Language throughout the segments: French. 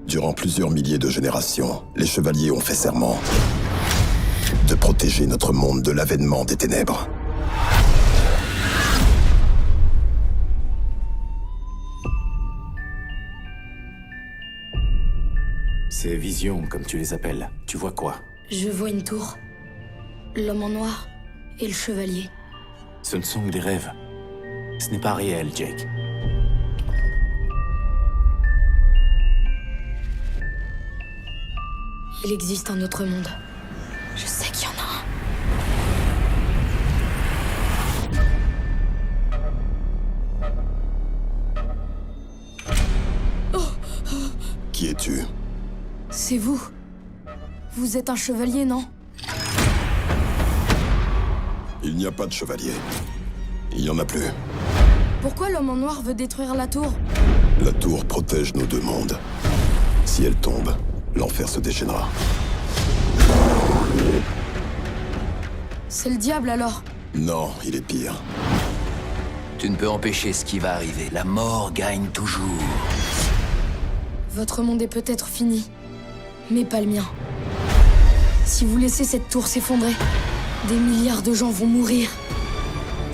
Durant plusieurs milliers de générations, les chevaliers ont fait serment de protéger notre monde de l'avènement des ténèbres. Ces visions, comme tu les appelles, tu vois quoi? Je vois une tour, l'homme en noir et le chevalier. Ce ne sont que des rêves. Ce n'est pas réel, Jake. Il existe un autre monde. Je sais qu'il y en a un. Qui es-tu? C'est vous. Vous êtes un chevalier, non? Il n'y a pas de chevalier. Il n'y en a plus. Pourquoi l'homme en noir veut détruire la tour? La tour protège nos deux mondes. Si elle tombe, l'enfer se déchaînera. C'est le diable alors? Non, il est pire. Tu ne peux empêcher ce qui va arriver. La mort gagne toujours. Votre monde est peut-être fini, mais pas le mien. Si vous laissez cette tour s'effondrer, des milliards de gens vont mourir.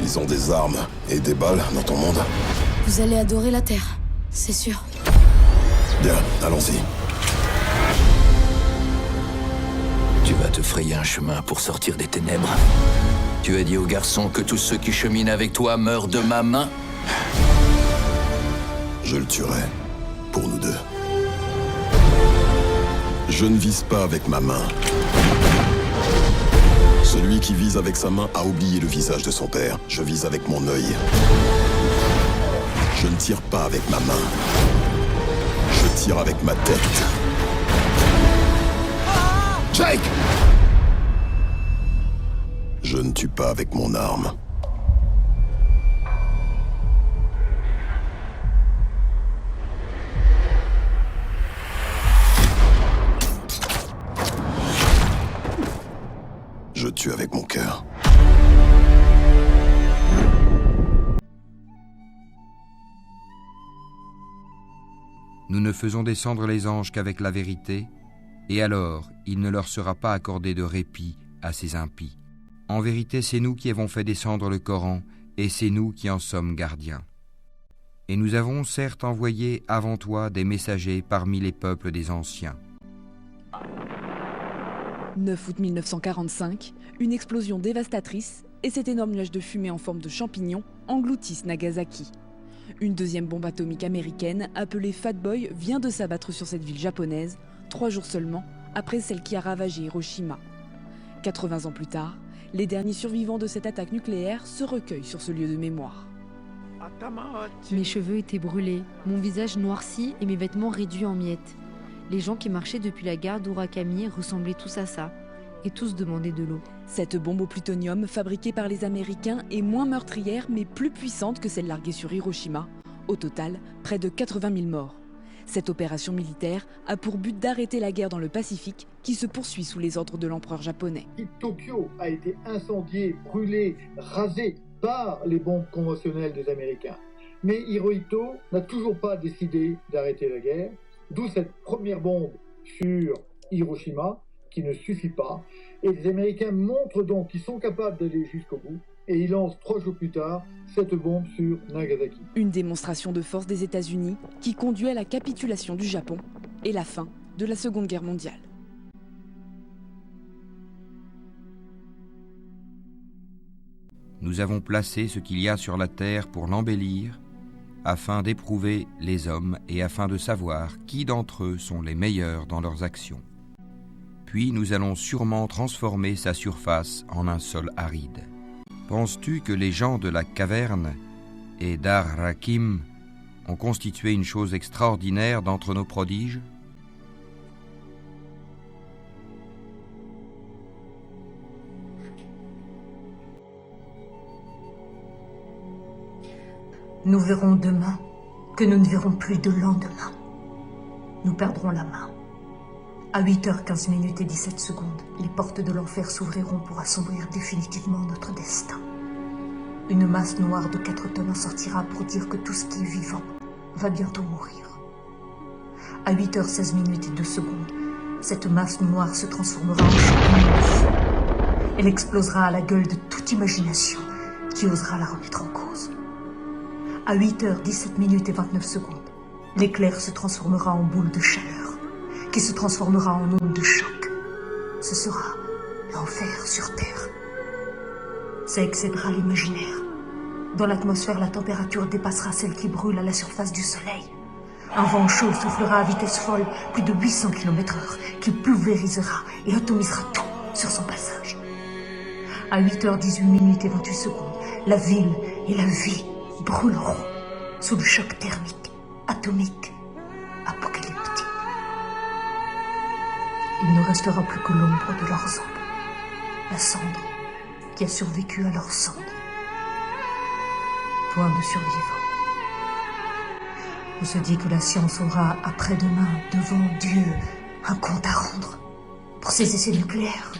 Ils ont des armes et des balles dans ton monde. Vous allez adorer la Terre, c'est sûr. Bien, allons-y. Tu vas te frayer un chemin pour sortir des ténèbres. Tu as dit aux garçons que tous ceux qui cheminent avec toi meurent de ma main. Je le tuerai, pour nous deux. Je ne vise pas avec ma main. Celui qui vise avec sa main a oublié le visage de son père. Je vise avec mon œil. Je ne tire pas avec ma main. Je tire avec ma tête. Jake! Je ne tue pas avec mon arme. Je tue avec mon cœur. Nous ne faisons descendre les anges qu'avec la vérité, et alors il ne leur sera pas accordé de répit à ces impies. En vérité, c'est nous qui avons fait descendre le Coran, et c'est nous qui en sommes gardiens. Et nous avons certes envoyé avant toi des messagers parmi les peuples des anciens. 9 août 1945, une explosion dévastatrice et cet énorme nuage de fumée en forme de champignon engloutissent Nagasaki. Une deuxième bombe atomique américaine, appelée Fat Boy, vient de s'abattre sur cette ville japonaise, 3 jours seulement après celle qui a ravagé Hiroshima. 80 ans plus tard, les derniers survivants de cette attaque nucléaire se recueillent sur ce lieu de mémoire. Mes cheveux étaient brûlés, mon visage noirci et mes vêtements réduits en miettes. Les gens qui marchaient depuis la gare d'Urakami ressemblaient tous à ça, et tous demandaient de l'eau. Cette bombe au plutonium, fabriquée par les Américains, est moins meurtrière mais plus puissante que celle larguée sur Hiroshima. Au total, près de 80 000 morts. Cette opération militaire a pour but d'arrêter la guerre dans le Pacifique qui se poursuit sous les ordres de l'empereur japonais. Tokyo a été incendié, brûlé, rasé par les bombes conventionnelles des Américains. Mais Hirohito n'a toujours pas décidé d'arrêter la guerre, d'où cette première bombe sur Hiroshima qui ne suffit pas. Et les Américains montrent donc qu'ils sont capables d'aller jusqu'au bout. Et ils lancent 3 jours plus tard cette bombe sur Nagasaki. Une démonstration de force des États-Unis qui conduit à la capitulation du Japon et la fin de la Seconde Guerre mondiale. Nous avons placé ce qu'il y a sur la terre pour l'embellir, afin d'éprouver les hommes et afin de savoir qui d'entre eux sont les meilleurs dans leurs actions. Puis nous allons sûrement transformer sa surface en un sol aride. Penses-tu que les gens de la caverne et d'Ar-Rakim ont constitué une chose extraordinaire d'entre nos prodiges ? Nous verrons demain que nous ne verrons plus de lendemain. Nous perdrons la main. À 8h15 et 17 secondes, les portes de l'enfer s'ouvriront pour assombrir définitivement notre destin. Une masse noire de 4 tonnes en sortira pour dire que tout ce qui est vivant va bientôt mourir. À 8h16 minutes et 2 secondes, cette masse noire se transformera en champignon de feu. Elle explosera à la gueule de toute imagination qui osera la remettre en cause. À 8h17 minutes et 29 secondes, l'éclair se transformera en boule de chaleur, qui se transformera en onde de choc. Ce sera l'enfer sur Terre. Ça excédera l'imaginaire. Dans l'atmosphère, la température dépassera celle qui brûle à la surface du Soleil. Un vent chaud soufflera à vitesse folle, plus de 800 km/h, qui pulvérisera et atomisera tout sur son passage. À 8h18 minutes et 28 secondes, la ville et la vie brûleront sous le choc thermique, atomique, apocalyptique. Il ne restera plus que l'ombre de leurs ombres, la cendre qui a survécu à leur cendre. Point de survivants. On se dit que la science aura, après-demain, devant Dieu, un compte à rendre pour ces essais nucléaires,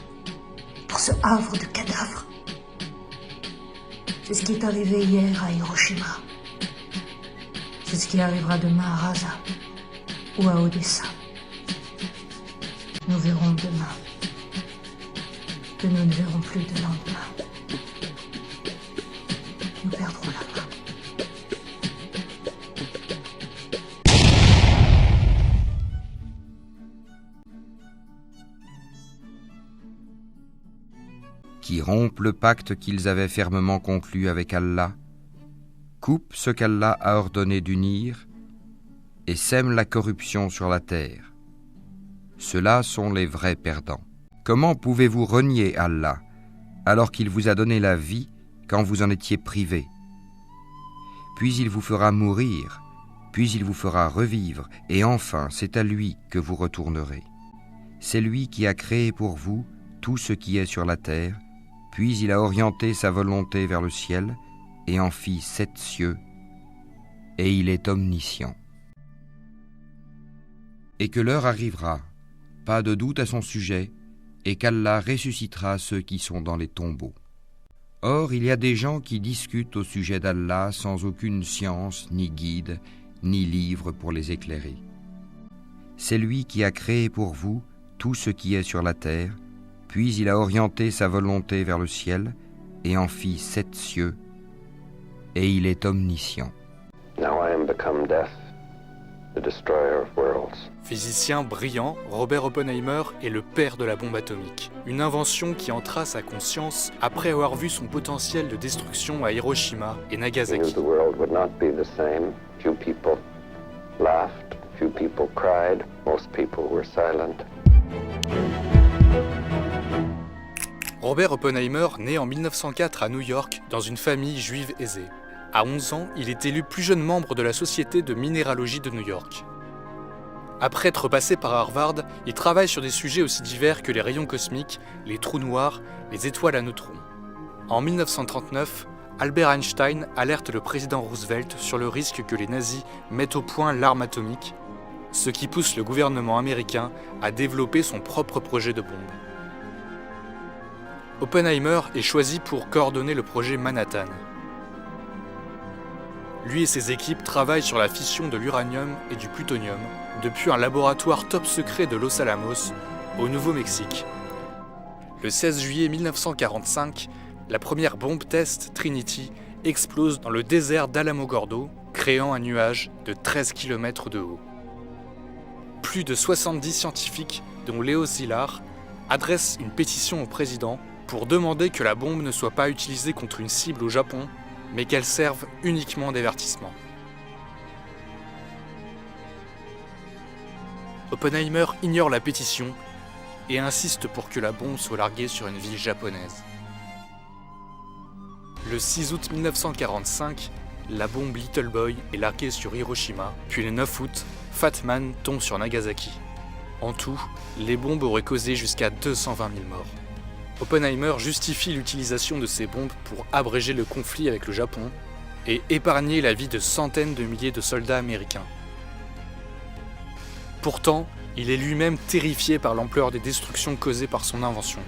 pour ce havre de cadavres. C'est ce qui est arrivé hier à Hiroshima. C'est ce qui arrivera demain à Rasa ou à Odessa. Nous verrons demain que nous ne verrons plus de lendemain. Nous perdrons la main. Qui rompent le pacte qu'ils avaient fermement conclu avec Allah, coupent ce qu'Allah a ordonné d'unir et sèment la corruption sur la terre. Ceux-là sont les vrais perdants. Comment pouvez-vous renier Allah alors qu'il vous a donné la vie quand vous en étiez privés? Puis il vous fera mourir, puis il vous fera revivre, et enfin c'est à lui que vous retournerez. C'est lui qui a créé pour vous tout ce qui est sur la terre, puis il a orienté sa volonté vers le ciel et en fit 7 cieux, et il est omniscient. Et que l'heure arrivera, pas de doute à son sujet, et qu'Allah ressuscitera ceux qui sont dans les tombeaux. Or, il y a des gens qui discutent au sujet d'Allah sans aucune science, ni guide, ni livre pour les éclairer. C'est lui qui a créé pour vous tout ce qui est sur la terre, puis il a orienté sa volonté vers le ciel et en fit 7 cieux, et il est omniscient. Now I am become death, the destroyer of worlds. Physicien brillant, Robert Oppenheimer est le père de la bombe atomique. Une invention qui entra sa conscience après avoir vu son potentiel de destruction à Hiroshima et Nagasaki. He knew the world would not be the same. Few people laughed, few people cried, most people were silent. Robert Oppenheimer naît en 1904 à New York dans une famille juive aisée. À 11 ans, il est élu plus jeune membre de la Société de minéralogie de New York. Après être passé par Harvard, il travaille sur des sujets aussi divers que les rayons cosmiques, les trous noirs, les étoiles à neutrons. En 1939, Albert Einstein alerte le président Roosevelt sur le risque que les nazis mettent au point l'arme atomique, ce qui pousse le gouvernement américain à développer son propre projet de bombe. Oppenheimer est choisi pour coordonner le projet Manhattan. Lui et ses équipes travaillent sur la fission de l'uranium et du plutonium depuis un laboratoire top secret de Los Alamos, au Nouveau-Mexique. Le 16 juillet 1945, la première bombe test Trinity explose dans le désert d'Alamogordo, créant un nuage de 13 km de haut. Plus de 70 scientifiques, dont Léo Szilard, adressent une pétition au président pour demander que la bombe ne soit pas utilisée contre une cible au Japon, mais qu'elle serve uniquement d'avertissement. Oppenheimer ignore la pétition et insiste pour que la bombe soit larguée sur une ville japonaise. Le 6 août 1945, la bombe Little Boy est larguée sur Hiroshima, puis le 9 août, Fat Man tombe sur Nagasaki. En tout, les bombes auraient causé jusqu'à 220 000 morts. Oppenheimer justifie l'utilisation de ces bombes pour abréger le conflit avec le Japon et épargner la vie de centaines de milliers de soldats américains. Pourtant, il est lui-même terrifié par l'ampleur des destructions causées par son invention.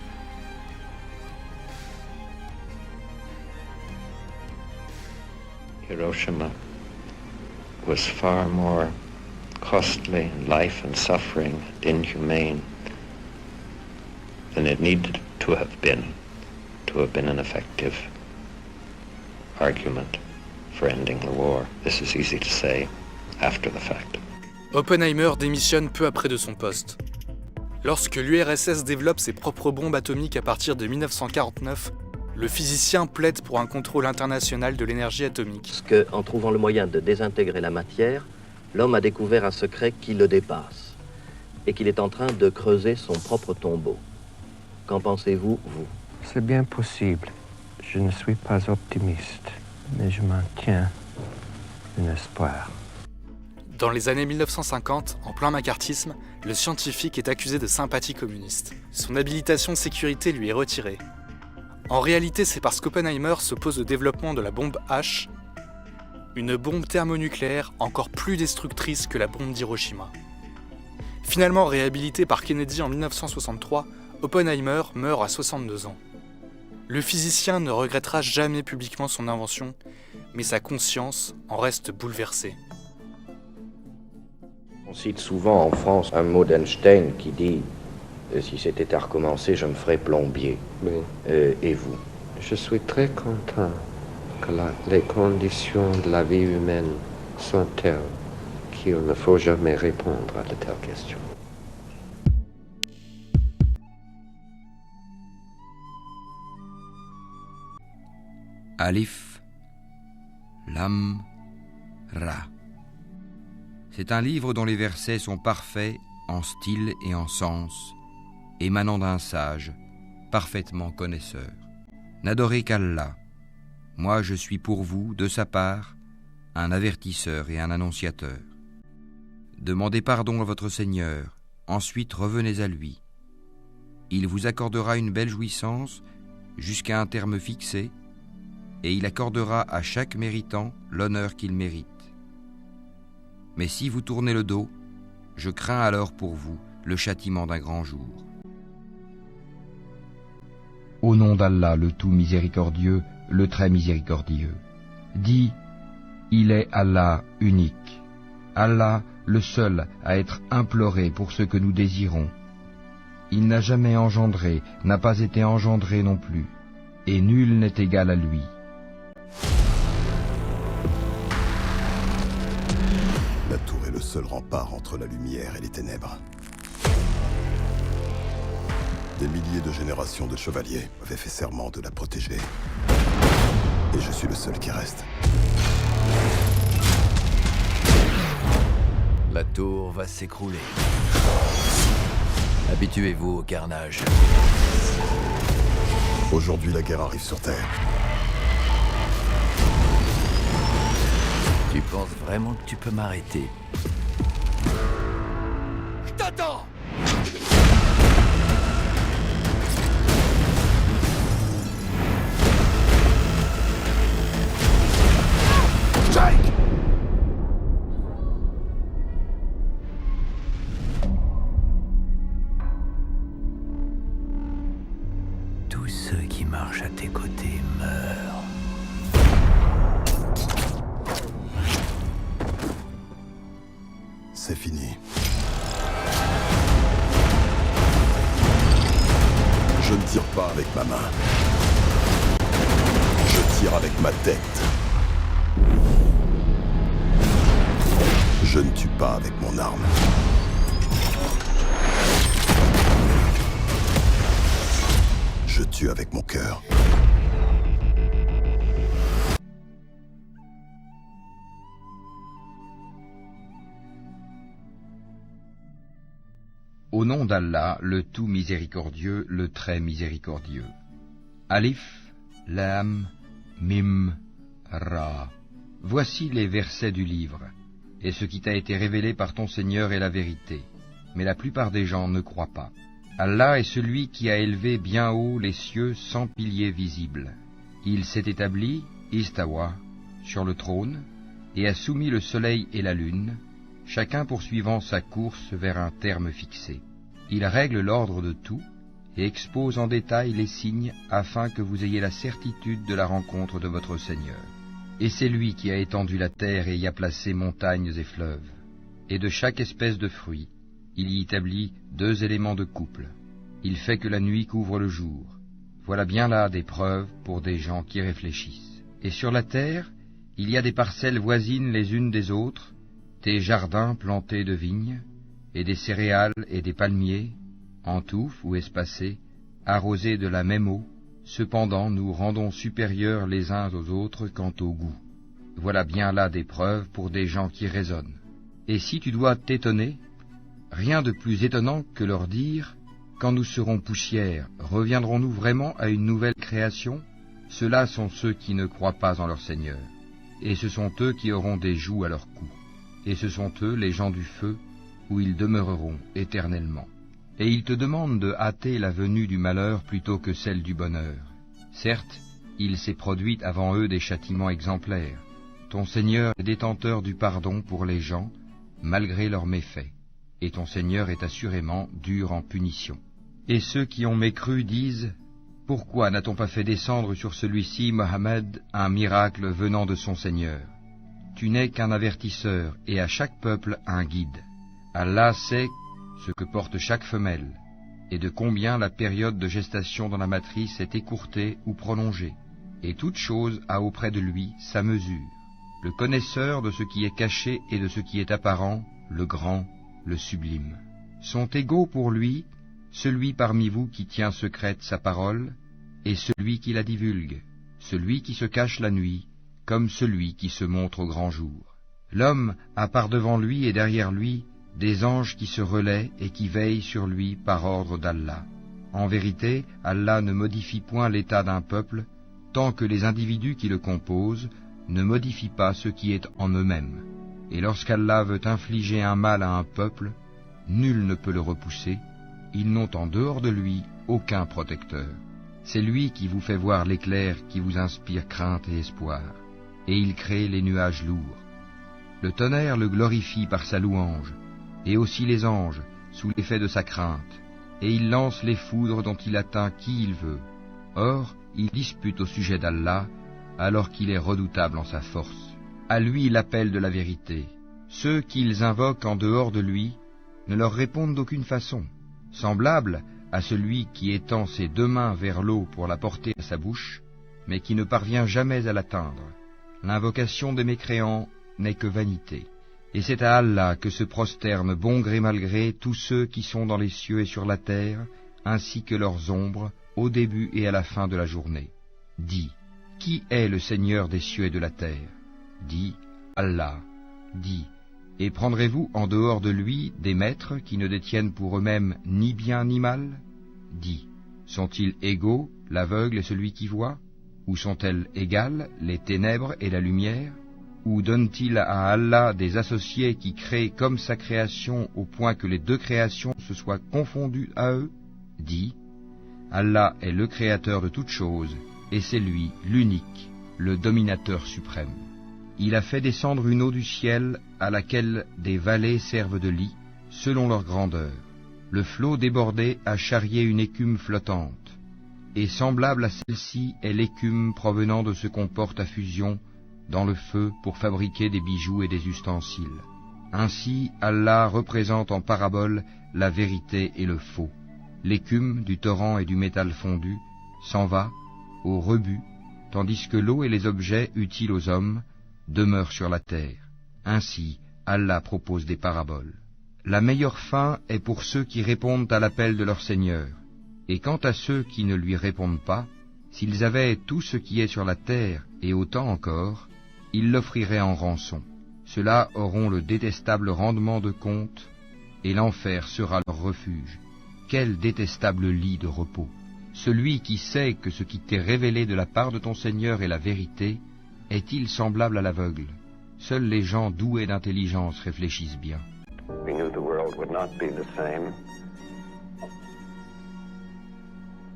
Hiroshima was far more costly in life and suffering, inhumane, than it needed to have been an effective argument for ending the war. This is easy to say after the fact. Oppenheimer démissionne peu après de son poste. Lorsque l'URSS développe ses propres bombes atomiques à partir de 1949, le physicien plaide pour un contrôle international de l'énergie atomique. Parce qu'en trouvant le moyen de désintégrer la matière, l'homme a découvert un secret qui le dépasse et qu'il est en train de creuser son propre tombeau. Qu'en pensez-vous, vous? C'est bien possible. Je ne suis pas optimiste, mais je maintiens un espoir. Dans les années 1950, en plein macartisme, le scientifique est accusé de sympathie communiste. Son habilitation de sécurité lui est retirée. En réalité, c'est parce qu'Oppenheimer s'oppose au développement de la bombe H, une bombe thermonucléaire encore plus destructrice que la bombe d'Hiroshima. Finalement réhabilité par Kennedy en 1963, Oppenheimer meurt à 62 ans. Le physicien ne regrettera jamais publiquement son invention, mais sa conscience en reste bouleversée. On cite souvent en France un mot d'Einstein qui dit « Si c'était à recommencer, je me ferais plombier. Oui. » Et vous? Je suis très content que les conditions de la vie humaine sont telles qu'il ne faut jamais répondre à de telles questions. Alif, Lam, Ra. C'est un livre dont les versets sont parfaits en style et en sens, émanant d'un sage, parfaitement connaisseur. N'adorez qu'Allah. Moi je suis pour vous, de sa part, un avertisseur et un annonciateur. Demandez pardon à votre Seigneur, ensuite revenez à lui. Il vous accordera une belle jouissance jusqu'à un terme fixé, et il accordera à chaque méritant l'honneur qu'il mérite. Mais si vous tournez le dos, je crains alors pour vous le châtiment d'un grand jour. Au nom d'Allah, le tout miséricordieux, le très miséricordieux. Dis, il est Allah unique, Allah le seul à être imploré pour ce que nous désirons. Il n'a jamais engendré, n'a pas été engendré non plus, et nul n'est égal à lui. La tour est le seul rempart entre la lumière et les ténèbres. Des milliers de générations de chevaliers avaient fait serment de la protéger. Et je suis le seul qui reste. La tour va s'écrouler. Habituez-vous au carnage. Aujourd'hui, la guerre arrive sur Terre. Tu penses vraiment que tu peux m'arrêter? Je t'attends! Jake! Tous ceux qui marchent à tes côtés meurent. C'est fini. Je ne tire pas avec ma main. Je tire avec ma tête. Je ne tue pas avec mon arme. Je tue avec mon cœur. Au nom d'Allah, le tout miséricordieux, le très miséricordieux. Alif, Lam, Mim, Ra. Voici les versets du livre, et ce qui t'a été révélé par ton Seigneur est la vérité. Mais la plupart des gens ne croient pas. Allah est celui qui a élevé bien haut les cieux sans piliers visibles. Il s'est établi, Istawa, sur le trône, et a soumis le soleil et la lune, chacun poursuivant sa course vers un terme fixé. Il règle l'ordre de tout et expose en détail les signes afin que vous ayez la certitude de la rencontre de votre Seigneur. Et c'est lui qui a étendu la terre et y a placé montagnes et fleuves. et de chaque espèce de fruit, il y établit 2 éléments de couple. Il fait que la nuit couvre le jour. Voilà bien là des preuves pour des gens qui réfléchissent. Et sur la terre, il y a des parcelles voisines les unes des autres, des jardins plantés de vignes, et des céréales et des palmiers, en touffes ou espacés, arrosés de la même eau. Cependant, nous rendons supérieurs les uns aux autres quant au goût. Voilà bien là des preuves pour des gens qui raisonnent. Et si tu dois t'étonner, rien de plus étonnant que leur dire « Quand nous serons poussière, reviendrons-nous vraiment à une nouvelle création ?» Ceux-là sont ceux qui ne croient pas en leur Seigneur. Et ce sont eux qui auront des jougs à leur cou. Et ce sont eux, les gens du feu, où ils demeureront éternellement. Et ils te demandent de hâter la venue du malheur plutôt que celle du bonheur. Certes, il s'est produit avant eux des châtiments exemplaires. Ton Seigneur est détenteur du pardon pour les gens, malgré leurs méfaits. Et ton Seigneur est assurément dur en punition. Et ceux qui ont mécru disent « Pourquoi n'a-t-on pas fait descendre sur celui-ci, Mohammed, un miracle venant de son Seigneur? Tu n'es qu'un avertisseur et à chaque peuple un guide. Allah sait ce que porte chaque femelle, et de combien la période de gestation dans la matrice est écourtée ou prolongée, et toute chose a auprès de lui sa mesure. Le connaisseur de ce qui est caché et de ce qui est apparent, le grand, le sublime. Sont égaux pour lui celui parmi vous qui tient secrète sa parole, et celui qui la divulgue, celui qui se cache la nuit, comme celui qui se montre au grand jour. L'homme a par devant lui et derrière lui des anges qui se relaient et qui veillent sur lui par ordre d'Allah. En vérité, Allah ne modifie point l'état d'un peuple, tant que les individus qui le composent ne modifient pas ce qui est en eux-mêmes. Et lorsqu'Allah veut infliger un mal à un peuple, nul ne peut le repousser, ils n'ont en dehors de lui aucun protecteur. C'est lui qui vous fait voir l'éclair qui vous inspire crainte et espoir, et il crée les nuages lourds. Le tonnerre le glorifie par sa louange, et aussi les anges, sous l'effet de sa crainte, et il lance les foudres dont il atteint qui il veut. Or, il dispute au sujet d'Allah, alors qu'il est redoutable en sa force. À lui l'appel de la vérité. Ceux qu'ils invoquent en dehors de lui ne leur répondent d'aucune façon. Semblable à celui qui étend ses 2 mains vers l'eau pour la porter à sa bouche, mais qui ne parvient jamais à l'atteindre. L'invocation des mécréants n'est que vanité. Et c'est à Allah que se prosternent bon gré mal gré tous ceux qui sont dans les cieux et sur la terre, ainsi que leurs ombres, au début et à la fin de la journée. Dis, qui est le Seigneur des cieux et de la terre? Dis, Allah. Dis, et prendrez-vous en dehors de lui des maîtres qui ne détiennent pour eux-mêmes ni bien ni mal? Dis, sont-ils égaux, l'aveugle et celui qui voit? Ou sont-elles égales, les ténèbres et la lumière? Ou donne-t-il à Allah des associés qui créent comme sa création au point que les 2 créations se soient confondues à eux? Dis, Allah est le créateur de toutes choses, et c'est lui, l'unique, le dominateur suprême. Il a fait descendre une eau du ciel à laquelle des vallées servent de lit, selon leur grandeur. Le flot débordé a charrié une écume flottante, et semblable à celle-ci est l'écume provenant de ce qu'on porte à fusion dans le feu pour fabriquer des bijoux et des ustensiles. Ainsi, Allah représente en parabole la vérité et le faux. L'écume du torrent et du métal fondu s'en va au rebut, tandis que l'eau et les objets utiles aux hommes demeurent sur la terre. Ainsi, Allah propose des paraboles. La meilleure fin est pour ceux qui répondent à l'appel de leur Seigneur. Et quant à ceux qui ne lui répondent pas, s'ils avaient tout ce qui est sur la terre et autant encore, ils l'offriraient en rançon. Ceux-là auront le détestable rendement de compte, et l'enfer sera leur refuge. Quel détestable lit de repos! Celui qui sait que ce qui t'est révélé de la part de ton Seigneur est la vérité, est-il semblable à l'aveugle? Seuls les gens doués d'intelligence réfléchissent bien. We knew the world would not be the same.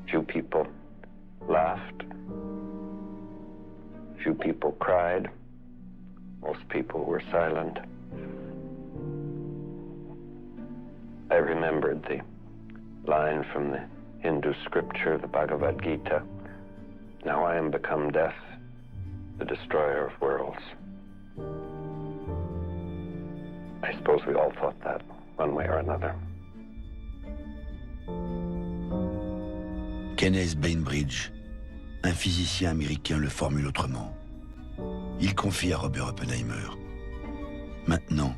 Few people laughed. Few people cried. Most people were silent. I remembered the line from the Hindu scripture, the Bhagavad Gita. Now I am become death, the destroyer of worlds. I suppose we all thought that, one way or another. Kenneth Bainbridge, un physicien américain, le formule autrement. Il confie à Robert Oppenheimer. Maintenant,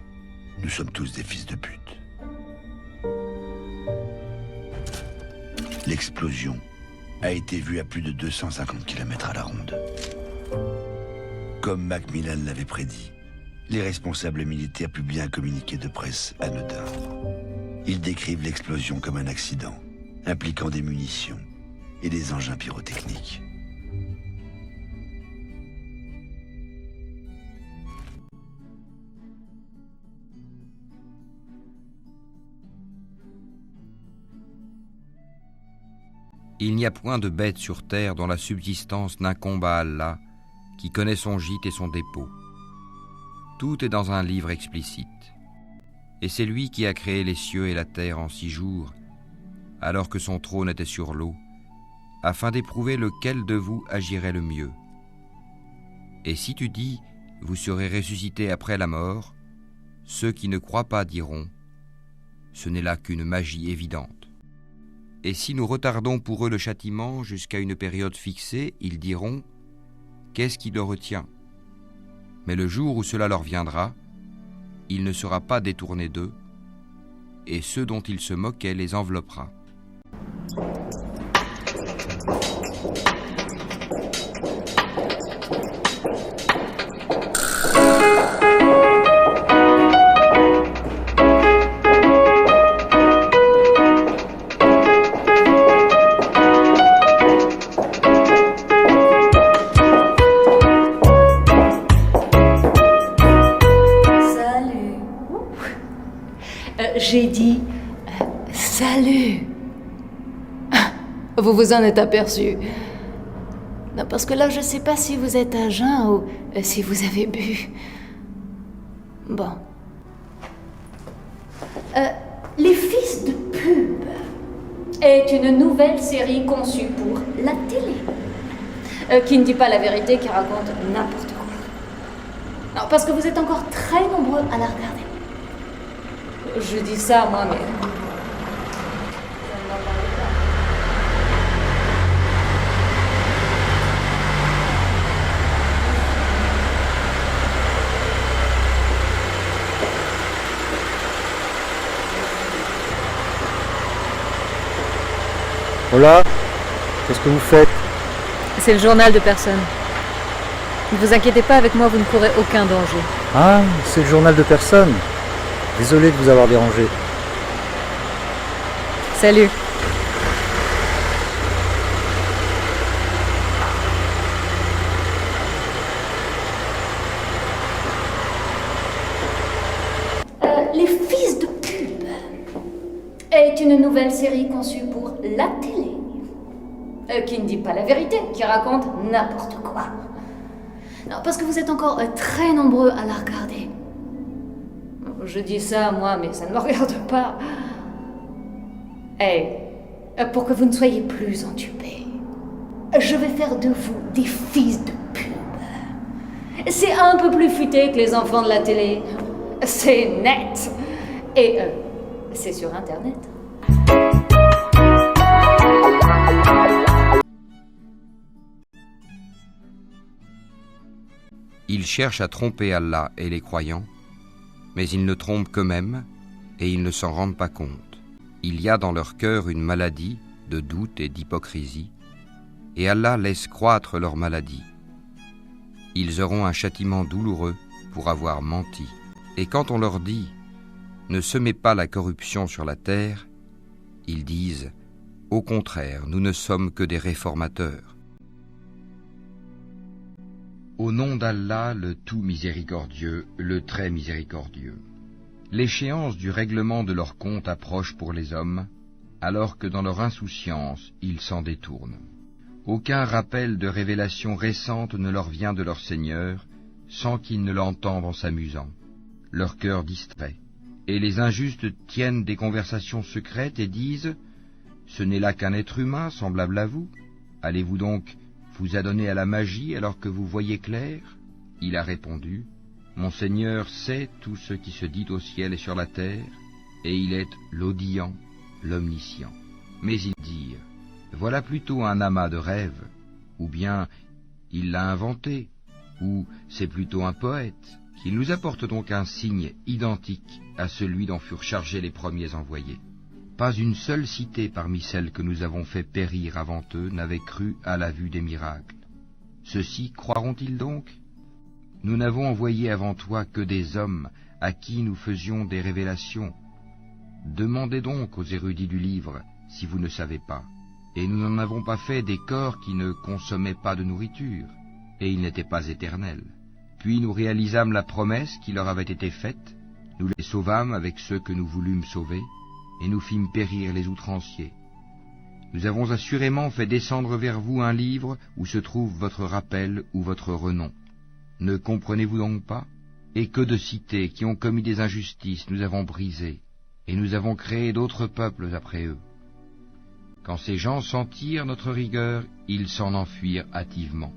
nous sommes tous des fils de pute. L'explosion a été vue à plus de 250 km à la ronde. Comme Macmillan l'avait prédit, les responsables militaires publient un communiqué de presse anodin. Ils décrivent l'explosion comme un accident, impliquant des munitions et des engins pyrotechniques. Il n'y a point de bête sur terre dont la subsistance n'incombe à Allah, qui connaît son gîte et son dépôt. Tout est dans un livre explicite. Et c'est lui qui a créé les cieux et la terre en 6 jours, alors que son trône était sur l'eau, afin d'éprouver lequel de vous agirait le mieux. Et si tu dis, vous serez ressuscités après la mort, ceux qui ne croient pas diront, ce n'est là qu'une magie évidente. Et si nous retardons pour eux le châtiment jusqu'à une période fixée, ils diront, qu'est-ce qui le retient ? Mais le jour où cela leur viendra, il ne sera pas détourné d'eux, et ceux dont ils se moquaient les enveloppera. J'ai dit salut. Vous vous en êtes aperçu? Non, parce que là, je sais pas si vous êtes à jeun ou si vous avez bu. Bon. Les Fils de pub est une nouvelle série conçue pour la télé, qui ne dit pas la vérité, qui raconte n'importe quoi. Non, parce que vous êtes encore très nombreux à la regarder. Je dis ça, moi, mais... Hola, qu'est-ce que vous faites? C'est le journal de personne. Ne vous inquiétez pas, avec moi vous ne courrez aucun danger. Ah, c'est le journal de personne. Désolé de vous avoir dérangé. Salut. Les Fils de pub est une nouvelle série conçue pour la télé, qui ne dit pas la vérité, qui raconte n'importe quoi. Non, parce que vous êtes encore très nombreux à la regarder. Je dis ça, moi, mais ça ne me regarde pas. Pour que vous ne soyez plus entubés, je vais faire de vous des fils de pub. C'est un peu plus futé que les enfants de la télé. C'est net. Et c'est sur Internet. Ils cherchent à tromper Allah et les croyants, mais ils ne trompent qu'eux-mêmes et ils ne s'en rendent pas compte. Il y a dans leur cœur une maladie de doute et d'hypocrisie, et Allah laisse croître leur maladie. Ils auront un châtiment douloureux pour avoir menti. Et quand on leur dit « Ne semez pas la corruption sur la terre », ils disent « Au contraire, nous ne sommes que des réformateurs ». Au nom d'Allah, le tout miséricordieux, le très miséricordieux. L'échéance du règlement de leur compte approche pour les hommes, alors que dans leur insouciance, ils s'en détournent. Aucun rappel de révélation récente ne leur vient de leur Seigneur, sans qu'ils ne l'entendent en s'amusant, leur cœur distrait. Et les injustes tiennent des conversations secrètes et disent « Ce n'est là qu'un être humain semblable à vous. Allez-vous donc vous adonner à la magie alors que vous voyez clair ?» Il a répondu « Mon Seigneur sait tout ce qui se dit au ciel et sur la terre, et il est l'audient, l'omniscient. Mais ils dirent, voilà plutôt un amas de rêves, ou bien il l'a inventé, ou c'est plutôt un poète, qu'il nous apporte donc un signe identique à celui dont furent chargés les premiers envoyés. Pas une seule cité parmi celles que nous avons fait périr avant eux n'avait cru à la vue des miracles. Ceux-ci croiront-ils donc? Nous n'avons envoyé avant toi que des hommes à qui nous faisions des révélations. Demandez donc aux érudits du livre si vous ne savez pas. Et nous n'en avons pas fait des corps qui ne consommaient pas de nourriture, et ils n'étaient pas éternels. Puis nous réalisâmes la promesse qui leur avait été faite, nous les sauvâmes avec ceux que nous voulûmes sauver, et nous fîmes périr les outranciers. Nous avons assurément fait descendre vers vous un livre où se trouve votre rappel ou votre renom. Ne comprenez-vous donc pas? Et que de cités qui ont commis des injustices nous avons brisées, et nous avons créé d'autres peuples après eux. Quand ces gens sentirent notre rigueur, ils s'en enfuirent hâtivement.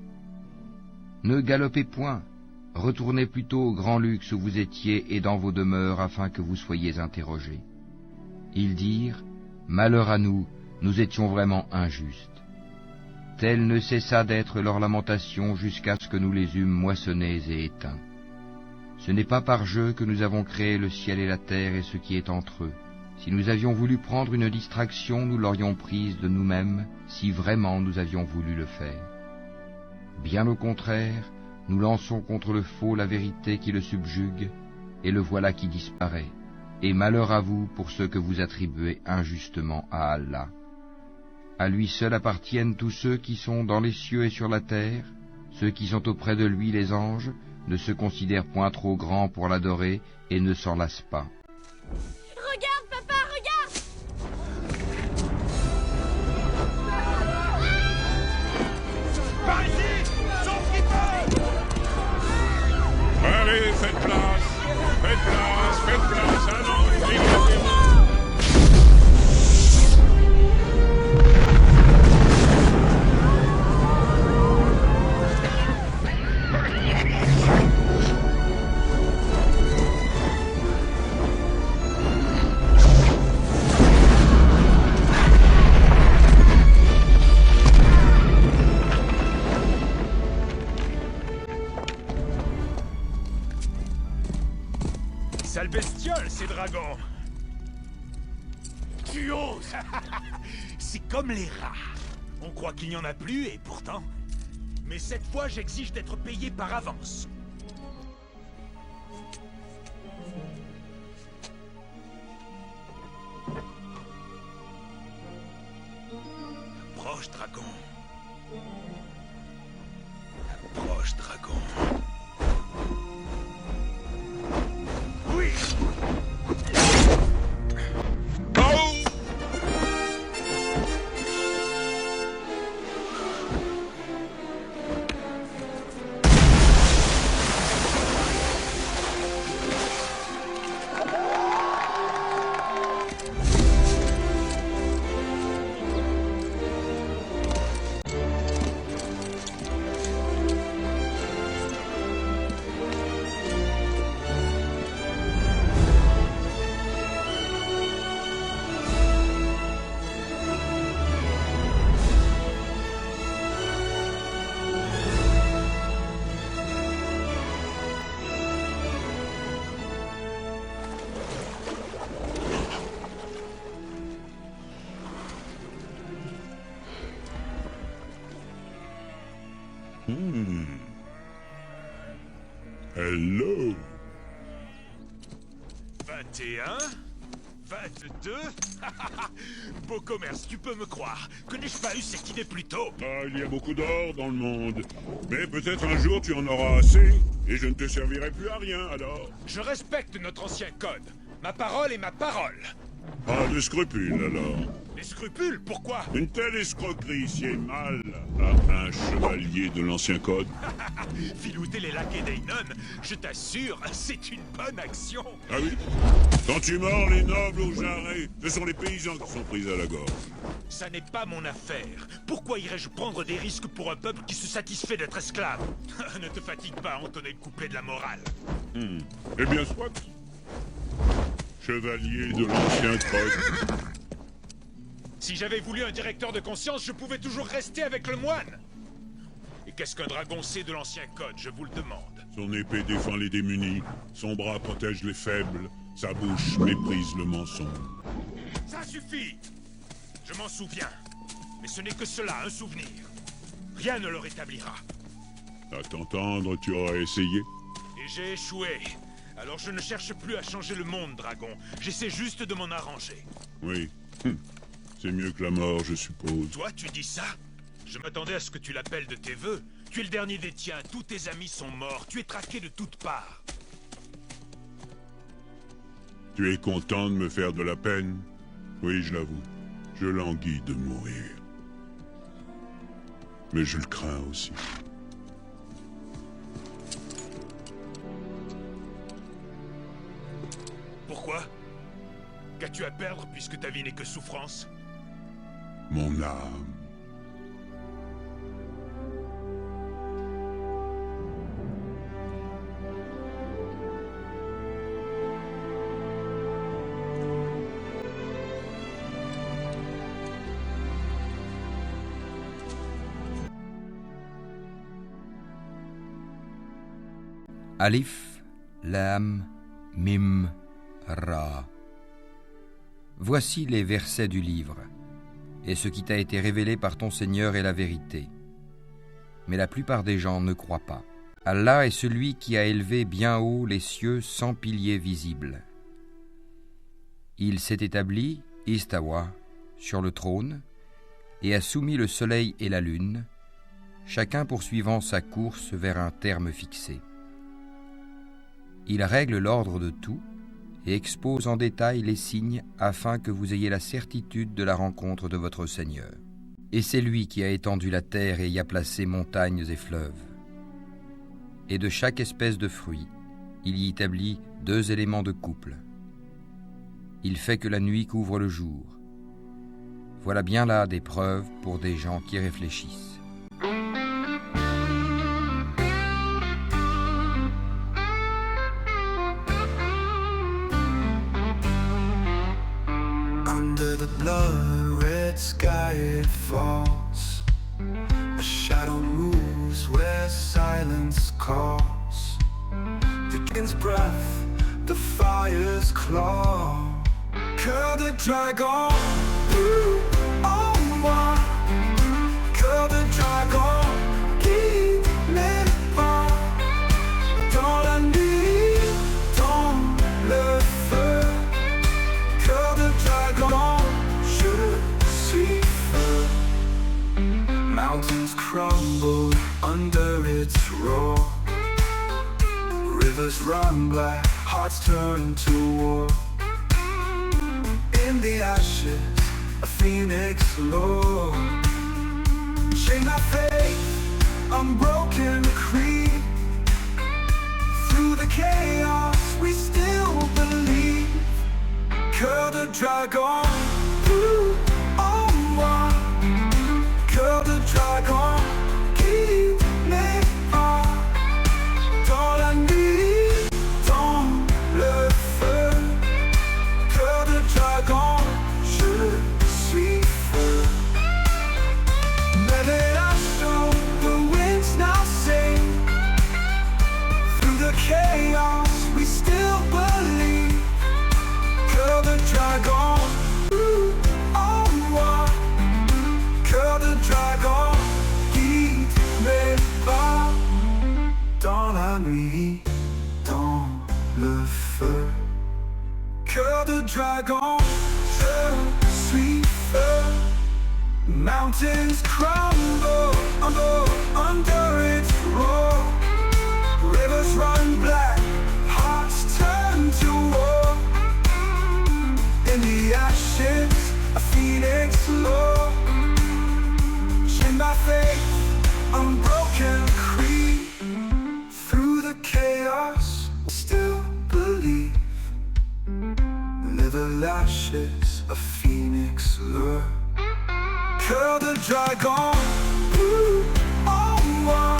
Ne galopez point, retournez plutôt au grand luxe où vous étiez et dans vos demeures afin que vous soyez interrogés. Ils dirent, malheur à nous, nous étions vraiment injustes. Telle ne cessa d'être leur lamentation jusqu'à ce que nous les eûmes moissonnés et éteints. Ce n'est pas par jeu que nous avons créé le ciel et la terre et ce qui est entre eux. Si nous avions voulu prendre une distraction, nous l'aurions prise de nous-mêmes, si vraiment nous avions voulu le faire. Bien au contraire, nous lançons contre le faux la vérité qui le subjugue, et le voilà qui disparaît, et malheur à vous pour ce que vous attribuez injustement à Allah. À lui seul appartiennent tous ceux qui sont dans les cieux et sur la terre, ceux qui sont auprès de lui, les anges, ne se considèrent point trop grands pour l'adorer et ne s'en lassent pas. Regarde, papa, regarde! Par ici! Sauf qui peut! Allez, faites place! Faites place! Faites place! Allons, évidemment! Sale bestiole, ces dragons! Tu oses! C'est comme les rats. On croit qu'il n'y en a plus, et pourtant... Mais cette fois, j'exige d'être payé par avance. Approche, dragon. Approche, dragon. Oui! Hello. 21, 22. Beau commerce, tu peux me croire. Que n'ai-je pas eu cette idée plus tôt? Ah, il y a beaucoup d'or dans le monde. Mais peut-être un jour tu en auras assez, et je ne te servirai plus à rien alors. Je respecte notre ancien code. Ma parole est ma parole. Pas de scrupules alors. Les scrupules, pourquoi? Une telle escroquerie sied mal à un chevalier de l'ancien code. Filouter les laquais d'Einon, je t'assure, c'est une bonne action. Ah oui? Quand tu mords les nobles au jarret, ce sont les paysans qui sont pris à la gorge. Ça n'est pas mon affaire. Pourquoi irais-je prendre des risques pour un peuple qui se satisfait d'être esclave? Ne te fatigue pas à entonner le couplet de la morale. Eh bien, soit. Chevalier de l'ancien code. Si j'avais voulu un directeur de conscience, je pouvais toujours rester avec le moine. Et qu'est-ce qu'un dragon sait de l'ancien code, je vous le demande? Son épée défend les démunis, son bras protège les faibles, sa bouche méprise le mensonge. Ça suffit! Je m'en souviens. Mais ce n'est que cela, un souvenir. Rien ne le rétablira. À t'entendre, tu auras essayé. Et j'ai échoué. Alors je ne cherche plus à changer le monde, dragon. J'essaie juste de m'en arranger. Oui. C'est mieux que la mort, je suppose. Toi, tu dis ça? Je m'attendais à ce que tu l'appelles de tes vœux. Tu es le dernier des tiens, tous tes amis sont morts, tu es traqué de toutes parts. Tu es content de me faire de la peine? Oui, je l'avoue. Je languis de mourir. Mais je le crains aussi. Pourquoi? Qu'as-tu à perdre puisque ta vie n'est que souffrance? Mon âme. Alif, Lam, Mim, Ra. Voici les versets du livre, et ce qui t'a été révélé par ton Seigneur est la vérité. Mais la plupart des gens ne croient pas. Allah est celui qui a élevé bien haut les cieux sans piliers visibles. Il s'est établi, Istawa, sur le trône, et a soumis le soleil et la lune, chacun poursuivant sa course vers un terme fixé. Il règle l'ordre de tout et expose en détail les signes afin que vous ayez la certitude de la rencontre de votre Seigneur. Et c'est lui qui a étendu la terre et y a placé montagnes et fleuves. Et de chaque espèce de fruit, il y établit 2 éléments de couple. Il fait que la nuit couvre le jour. Voilà bien là des preuves pour des gens qui réfléchissent. Under the blood-red sky it falls. A shadow moves where silence calls. The king's breath, the fire's claw. Cœur de dragon, en moi. Cœur de dragon, guide mes pas. Dans la nuit, dans le feu. Cœur de dragon, je suis feu. Mountains crumble under its roar. Rivers run black, hearts turn to war. In the ashes, a phoenix low. Chain my faith, unbroken creed. Through the chaos, we still believe. Cœur de dragon, en moi. Cœur de dragon, guide mes pas. Dans la nuit, dans le feu. Cœur de dragon, je suis feu. Révélation, the winds now sing. Through the chaos, we still believe. Cœur de dragon, en moi. Cœur de dragon, guide mes pas. Dans la nuit, dans le feu. Cœur de dragon, je suis feu. Mountains crumble under its roar. Rivers run black, hearts turn to war. In the ashes, a phoenix low. Chained by faith, unbroken creed. Through the chaos, still believe. Live the lashes, a phoenix lure. Cœur de dragon, en moi.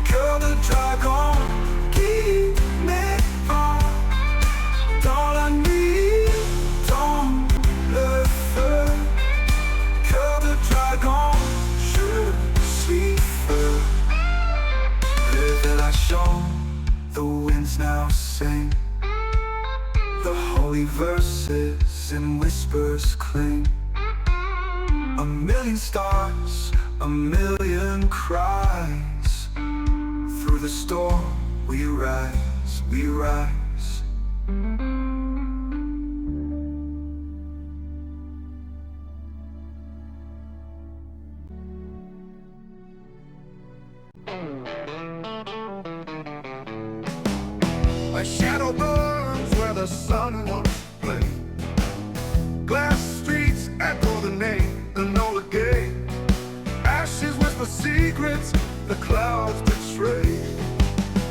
Cœur de dragon, guide mes pas. Dans la nuit, dans le feu. Cœur de dragon, je suis feu. Révélation, the winds now sing. The holy verses and whispers cling. A million stars, a million cries. Through the storm we rise, we rise. A shadow burns where the sun once played. Glass streets echo the name, Enola Gay. Ashes whisper secrets, the clouds betray.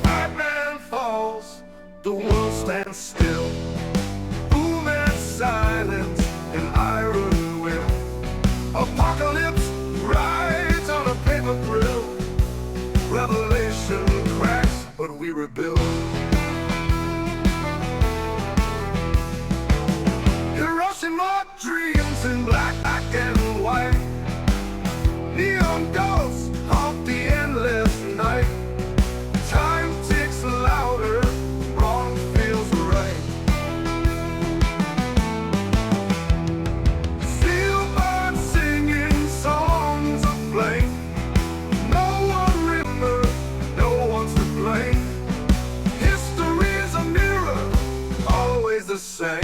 Batman falls, the world stands still. Boom and silence, an iron will. Apocalypse rides on a paper grill. Revelation cracks, but we rebuild. Hiroshima dreams in black and white. Neon ghosts haunt the endless night. Time ticks louder, wrong feels right. Steel birds singing songs of flame. No one remembers, no one's to blame. History is a mirror, always the same.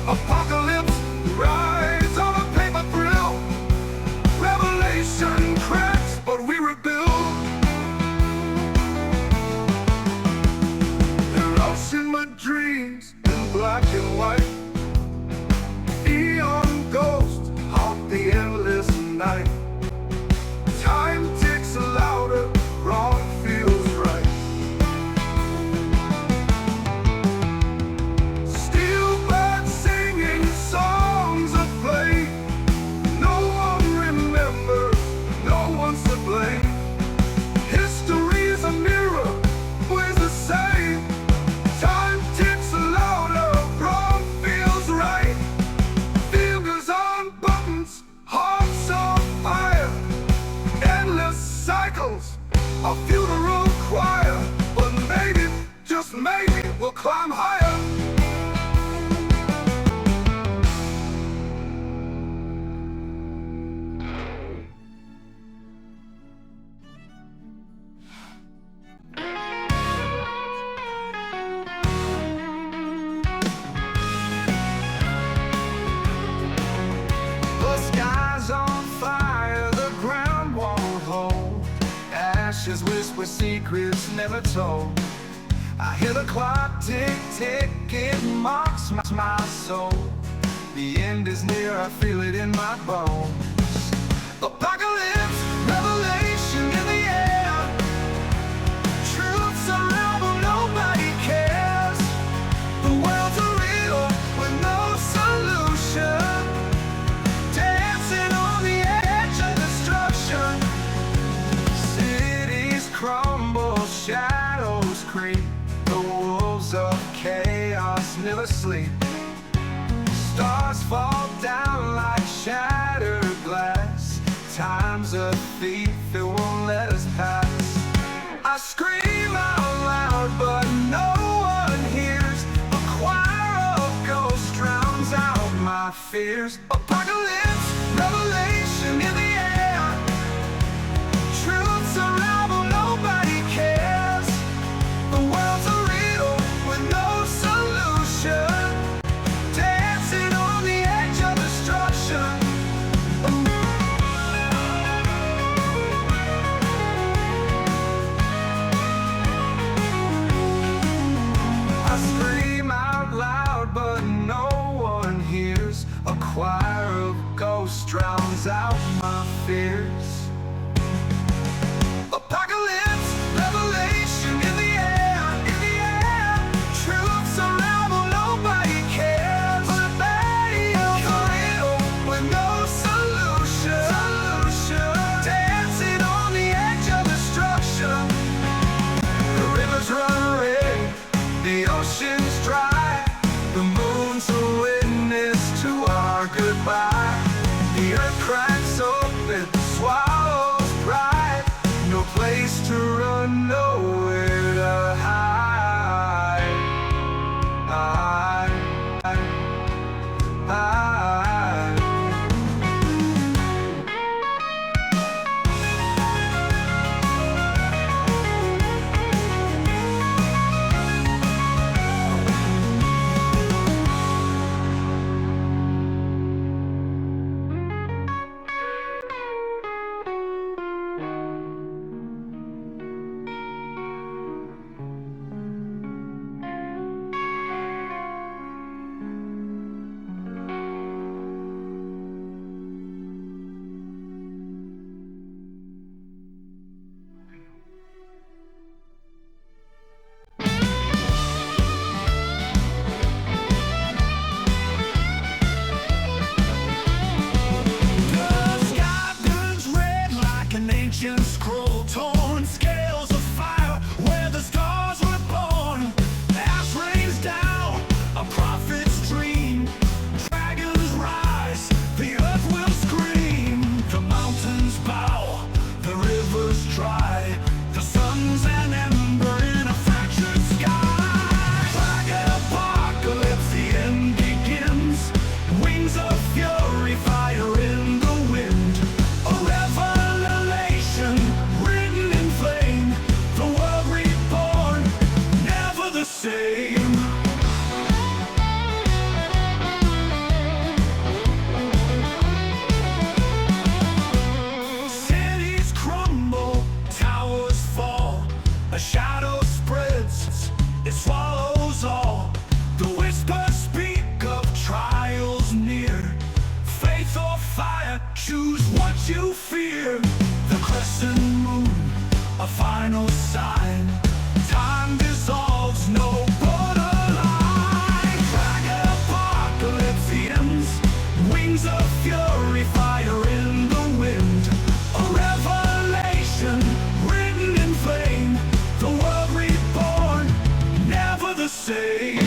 Apocalypse rides on a paper grill. Revelation cracks, but we rebuild. Hiroshima dreams in black and white. Neon ghosts haunt the endless night. Time ticks louder, wrong feels right. Songs of flame. No one remembers, no one's to blame. History is a mirror, always the same. Time ticks louder, wrong feels right. Fingers on buttons, hearts on fire. Endless cycles, a funeral choir. But maybe, just maybe, we'll climb higher. Whisper secrets never told. I hear the clock tick, tick, it mocks my soul. The end is near, I feel it in my bones. Apocalypse, revelation in the air. Truths around but nobody cares. The world's a riddle with no solution. Dancing on the edge of destruction. Crumble, shadows creep. The wolves of chaos never sleep. Stars fall down like shattered glass. Time's a thief, it won't let us pass. I scream out loud, but no one hears. A choir of ghosts drowns out my fears. Apocalypse, revelation in the air. Truths around but nobody cares. The world's a riddle with no solution. Dancing on the edge of destruction. I scream out loud but no one hears. A choir of ghosts drowns out my fears. place to run, nowhere to hide. Ancient scroll, torn scales of fire, where the stars were born. Ash rains down, a prophet's dream. Dragons rise, the earth will scream. The mountains bow, the rivers dry. The sun's an ember in a fractured sky. Dragon apocalypse, the end begins. Wings of fury, fire in the wind. A revelation written in flame, the world reborn, never the same. Cities crumble, towers fall, a shadow spreads, it swallows all. The whispers speak of trials near. Faith or fire, choose what you fear. The crescent moon, a final sign. Time dissolves, no borderline. Dragon apocalypse ends, wings of fury, fire in the wind. A revelation written in flame, the world reborn, never the same.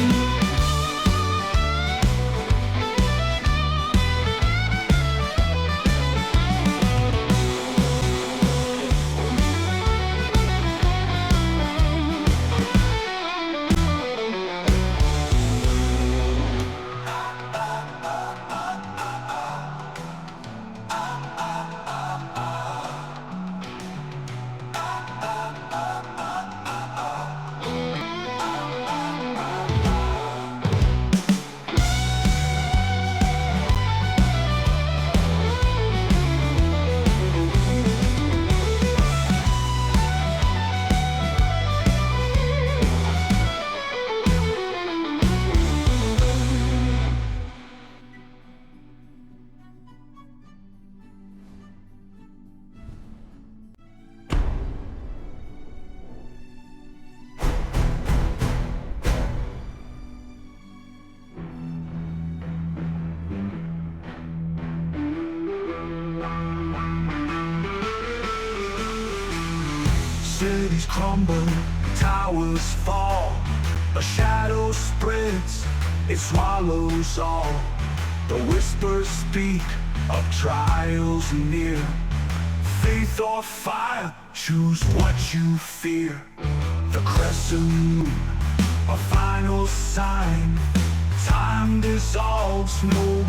Cities crumble, towers fall. A shadow spreads, it swallows all. The whispers speak of trials near. Faith or fire, choose what you fear. The crescent moon, a final sign. Time dissolves, no